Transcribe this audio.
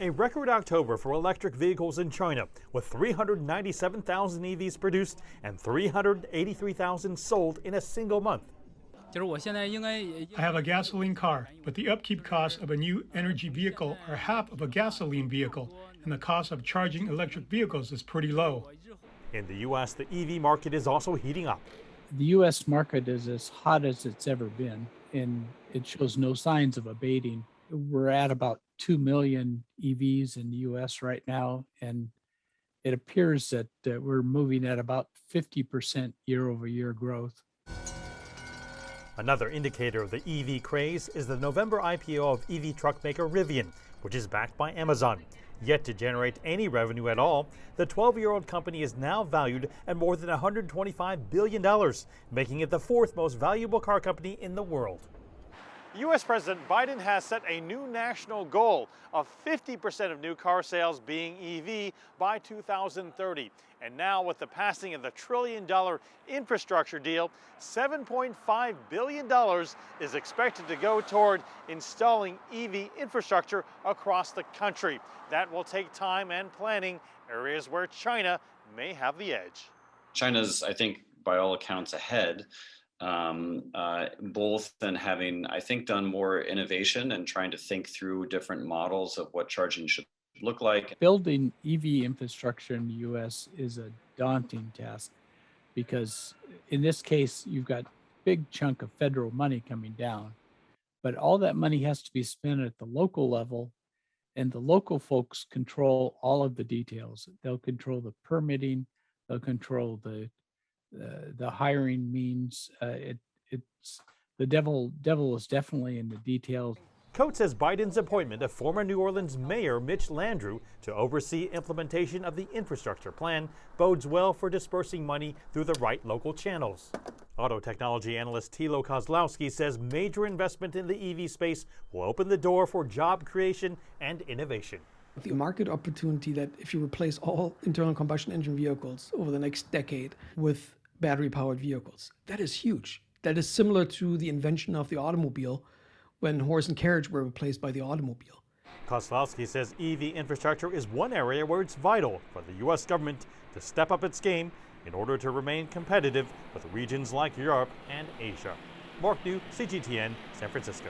A record October for electric vehicles in China, with 397,000 EVs produced and 383,000 sold in a single month. I have a gasoline car, but the upkeep costs of a new energy vehicle are half of a gasoline vehicle, and the cost of charging electric vehicles is pretty low. In the U.S., the EV market is also heating up. The U.S. market is as hot as it's ever been, and it shows no signs of abating. We're at about 2 million EVs in the U.S. right now, and it appears that we're moving at about 50% year-over-year growth. Another indicator of the EV craze is the November IPO of EV truck maker Rivian, which is backed by Amazon. Yet to generate any revenue at all, the 12-year-old company is now valued at more than $125 billion, making it the fourth most valuable car company in the world. U.S. President Biden has set a new national goal of 50% of new car sales being EV by 2030. And now with the passing of the $1 trillion infrastructure deal, $7.5 billion is expected to go toward installing EV infrastructure across the country. That will take time and planning, areas where China may have the edge. China's, I think, by all accounts ahead. Both in having, I think, done more innovation and trying to think through different models of what charging should look like. Building EV infrastructure in the U.S. is a daunting task because in this case, you've got a big chunk of federal money coming down, but all that money has to be spent at the local level, and the local folks control all of the details. They'll control the permitting, they'll control the hiring means. It's the devil is definitely in the details. Coates says Biden's appointment of former New Orleans Mayor Mitch Landrieu to oversee implementation of the infrastructure plan bodes well for dispersing money through the right local channels. Auto technology analyst Thilo Kozlowski says major investment in the EV space will open the door for job creation and innovation. The market opportunity that if you replace all internal combustion engine vehicles over the next decade with battery-powered vehicles, that is huge. That is similar to the invention of the automobile when horse and carriage were replaced by the automobile. Kozlowski says EV infrastructure is one area where it's vital for the U.S. government to step up its game in order to remain competitive with regions like Europe and Asia. Mark New, CGTN, San Francisco.